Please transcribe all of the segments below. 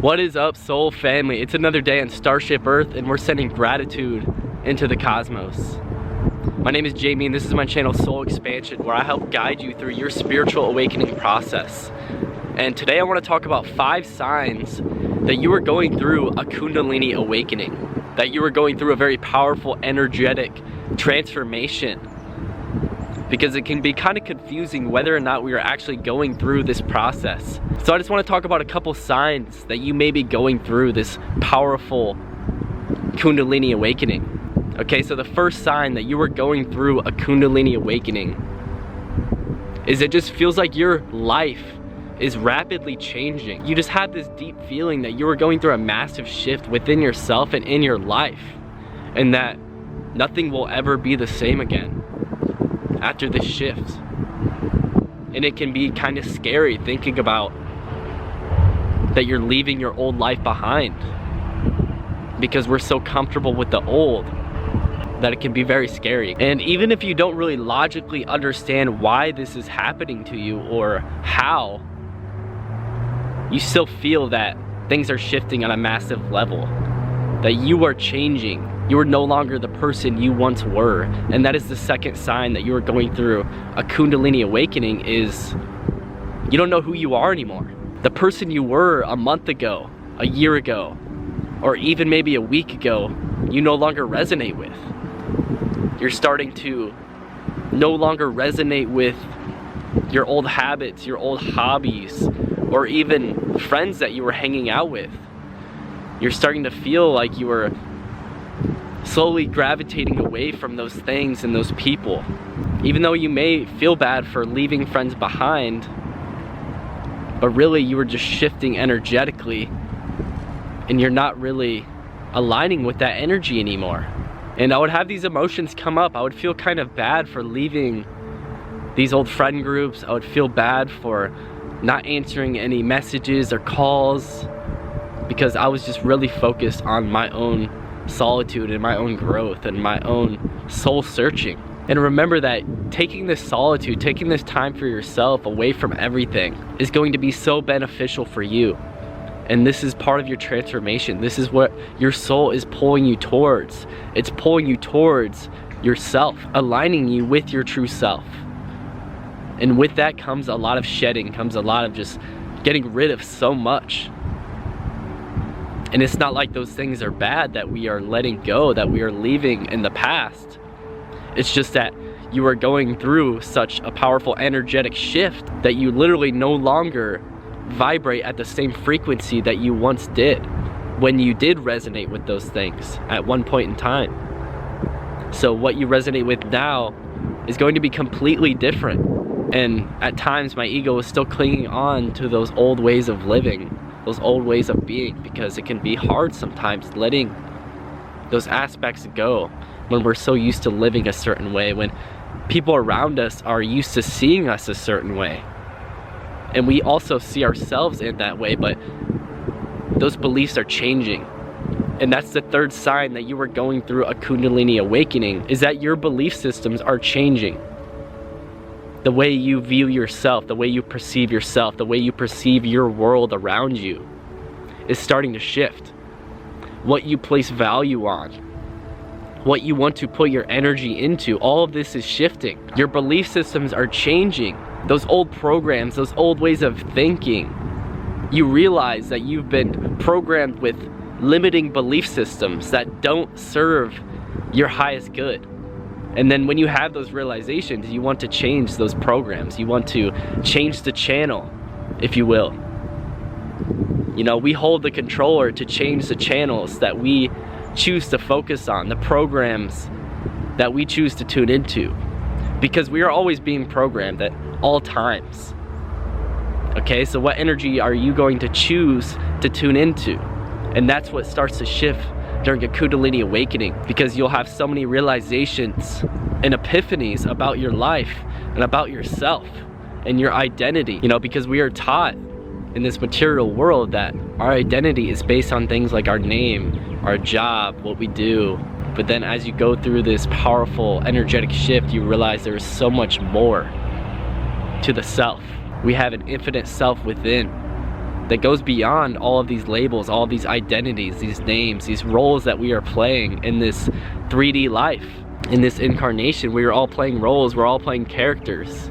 What is up, soul family? It's another day on Starship Earth, and we're sending gratitude into the cosmos. My name is Jamie, and this is my channel Soul Expansion, where I help guide you through your spiritual awakening process. And today I want to talk about 5 signs that you are going through a Kundalini awakening, that you are going through a very powerful, energetic transformation. Because it can be kind of confusing whether or not we are actually going through this process. So I just want to talk about a couple signs that you may be going through this powerful Kundalini awakening. Okay, so the first sign that you are going through a Kundalini awakening is it just feels like your life is rapidly changing. You just have this deep feeling that you are going through a massive shift within yourself and in your life, and that nothing will ever be the same again after this shift. And it can be kind of scary thinking about that you're leaving your old life behind, because we're so comfortable with the old that it can be very scary. And even if you don't really logically understand why this is happening to you or how, you still feel that things are shifting on a massive level, that you are changing. You are no longer the person you once were. And that is the second sign that you are going through a Kundalini awakening, is you don't know who you are anymore. The person you were a month ago, a year ago, or even maybe a week ago, you no longer resonate with. You're starting to no longer resonate with your old habits, your old hobbies, or even friends that you were hanging out with. You're starting to feel like you were slowly gravitating away from those things and those people. Even though you may feel bad for leaving friends behind, but really you were just shifting energetically, and you're not really aligning with that energy anymore. And I would have these emotions come up. I would feel kind of bad for leaving these old friend groups. I would feel bad for not answering any messages or calls, because I was just really focused on my own solitude and my own growth and my own soul searching. And remember that taking this solitude, taking this time for yourself away from everything, is going to be so beneficial for you. And this is part of your transformation. This is what your soul is pulling you towards. It's pulling you towards yourself, aligning you with your true self. And with that comes a lot of shedding, comes a lot of just getting rid of so much. And it's not like those things are bad that we are letting go, that we are leaving in the past. It's just that you are going through such a powerful energetic shift that you literally no longer vibrate at the same frequency that you once did, when you did resonate with those things at one point in time. So what you resonate with now is going to be completely different. And at times my ego is still clinging on to those old ways of living, those old ways of being, because it can be hard sometimes letting those aspects go when we're so used to living a certain way, when people around us are used to seeing us a certain way. And we also see ourselves in that way, but those beliefs are changing. And that's the third sign that you are going through a Kundalini awakening, is that your belief systems are changing. The way you view yourself, the way you perceive yourself, the way you perceive your world around you is starting to shift. What you place value on, what you want to put your energy into, all of this is shifting. Your belief systems are changing. Those old programs, those old ways of thinking, you realize that you've been programmed with limiting belief systems that don't serve your highest good. And then when you have those realizations, you want to change those programs. You want to change the channel, if you will. You know, we hold the controller to change the channels that we choose to focus on, the programs that we choose to tune into. Because we are always being programmed at all times. Okay, so what energy are you going to choose to tune into? And that's what starts to shift during a Kundalini awakening, because you'll have so many realizations and epiphanies about your life and about yourself and your identity. You know, because we are taught in this material world that our identity is based on things like our name, our job, what we do. But then as you go through this powerful energetic shift, you realize there is so much more to the self. We have an infinite self within. that goes beyond all of these labels, all of these identities, these names, these roles that we are playing in this 3D life. In this incarnation, we are all playing roles, we're all playing characters,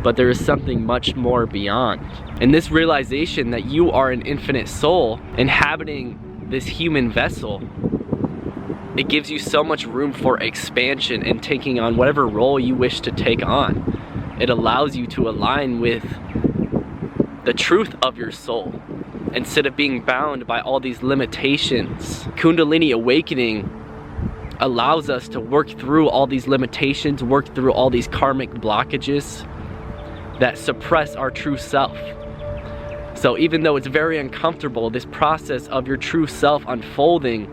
but there is something much more beyond. And this realization that you are an infinite soul inhabiting this human vessel, it gives you so much room for expansion and taking on whatever role you wish to take on. It allows you to align with the truth of your soul instead of being bound by all these limitations. Kundalini awakening allows us to work through all these limitations, work through all these karmic blockages that suppress our true self. So even though it's very uncomfortable, this process of your true self unfolding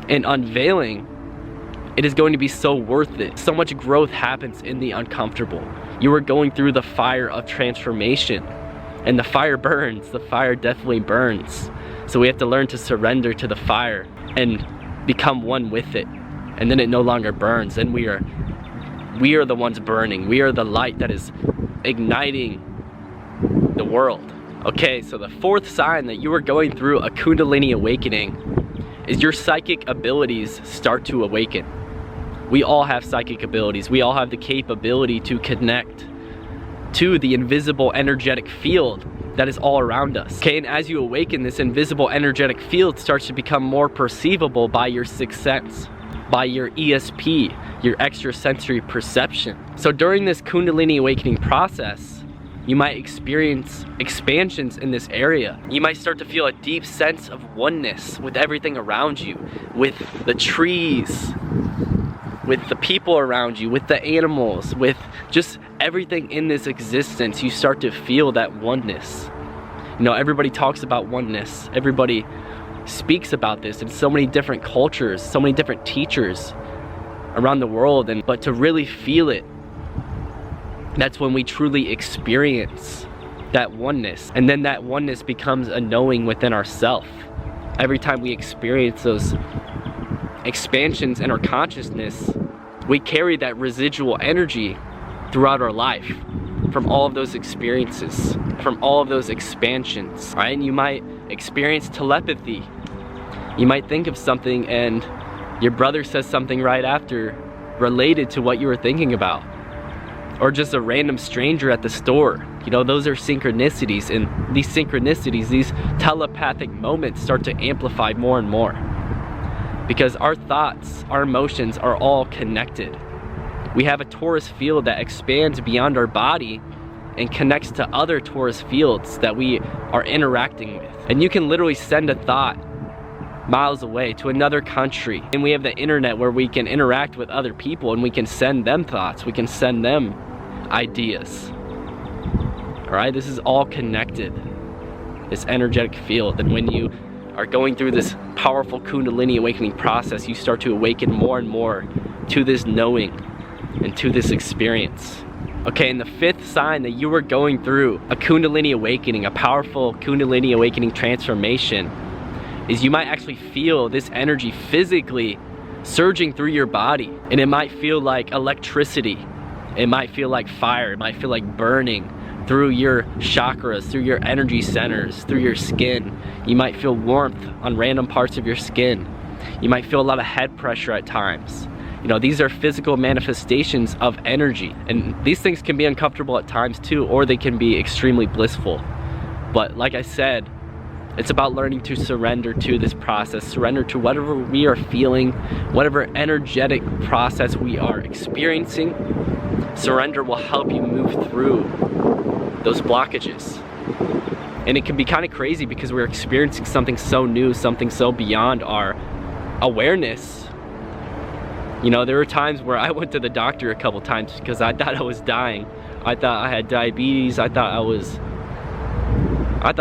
and unveiling, it is going to be so worth it. So much growth happens in the uncomfortable. You are going through the fire of transformation, and the fire burns. The fire definitely burns. So we have to learn to surrender to the fire and become one with it. And then it no longer burns, and we are the ones burning. We are the light that is igniting the world. Okay, so the fourth sign that you are going through a Kundalini awakening is your psychic abilities start to awaken. We all have psychic abilities. We all have the capability to connect to the invisible energetic field that is all around us. Okay, and as you awaken, this invisible energetic field starts to become more perceivable by your sixth sense, by your ESP, your extrasensory perception. So during this Kundalini awakening process, you might experience expansions in this area. You might start to feel a deep sense of oneness with everything around you, with the trees, with the people around you, with the animals, with just everything in this existence. You start to feel that oneness. You know, everybody talks about oneness. Everybody speaks about this in so many different cultures, so many different teachers around the world, but to really feel it, that's when we truly experience that oneness. And then that oneness becomes a knowing within ourselves. Every time we experience those expansions in our consciousness, we carry that residual energy throughout our life from all of those experiences, from all of those expansions, right? And you might experience telepathy. You might think of something and your brother says something right after related to what you were thinking about. Or just a random stranger at the store. You know, those are synchronicities, and these synchronicities, these telepathic moments start to amplify more and more. Because our thoughts, our emotions are all connected. We have a torus field that expands beyond our body and connects to other torus fields that we are interacting with. And you can literally send a thought miles away to another country. And we have the internet where we can interact with other people and we can send them thoughts, we can send them ideas. All right, this is all connected, this energetic field. And when you are going through this powerful Kundalini awakening process, you start to awaken more and more to this knowing and to this experience. Okay, and the fifth sign that you are going through a Kundalini awakening, a powerful Kundalini awakening transformation, is you might actually feel this energy physically surging through your body. And it might feel like electricity. It might feel like fire. It might feel like burning through your chakras, through your energy centers, through your skin. You might feel warmth on random parts of your skin. You might feel a lot of head pressure at times. You know, these are physical manifestations of energy. And these things can be uncomfortable at times too, or they can be extremely blissful. But like I said, it's about learning to surrender to this process, surrender to whatever we are feeling, whatever energetic process we are experiencing. Surrender will help you move through those blockages. And it can be kind of crazy because we're experiencing something so new, something so beyond our awareness. You know, there were times where I went to the doctor a couple times because I thought I was dying. I thought I had diabetes. I thought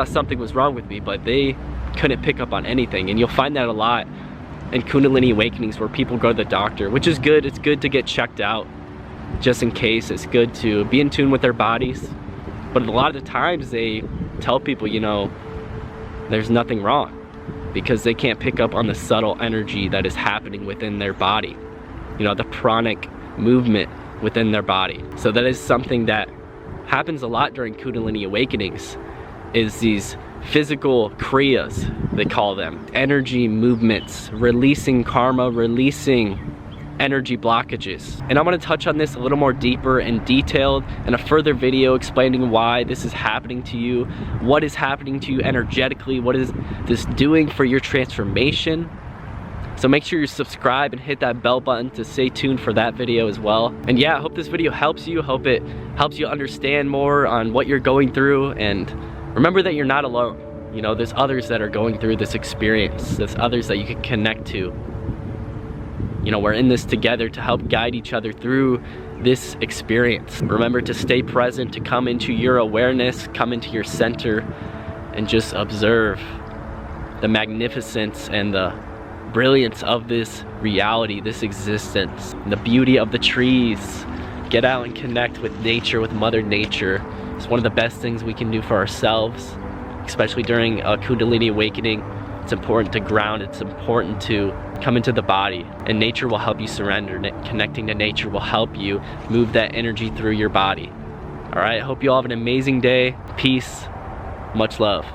something was wrong with me, but they couldn't pick up on anything. And you'll find that a lot in Kundalini awakenings where people go to the doctor, which is good. It's good to get checked out just in case. It's good to be in tune with their bodies. But a lot of the times they tell people, you know, there's nothing wrong because they can't pick up on the subtle energy that is happening within their body. You know, the pranic movement within their body. So that is something that happens a lot during Kundalini awakenings, is these physical kriyas, they call them, energy movements, releasing karma, releasing energy blockages. And I'm going to touch on this a little more deeper and detailed in a further video explaining why this is happening to you, what is happening to you energetically, what is this doing for your transformation. So make sure you subscribe and hit that bell button to stay tuned for that video as well. And yeah, I hope this video helps you. Hope it helps you understand more on what you're going through, and remember that you're not alone. You know, there's others that are going through this experience. There's others that you can connect to. You know, we're in this together to help guide each other through this experience. Remember to stay present, to come into your awareness, come into your center, and just observe the magnificence and the brilliance of this reality, this existence, the beauty of the trees. Get out and connect with nature, with Mother Nature. It's one of the best things we can do for ourselves, especially during a Kundalini awakening. It's important to ground, it's important to come into the body, and nature will help you surrender. Connecting to nature will help you move that energy through your body. All right, I hope you all have an amazing day. Peace, much love.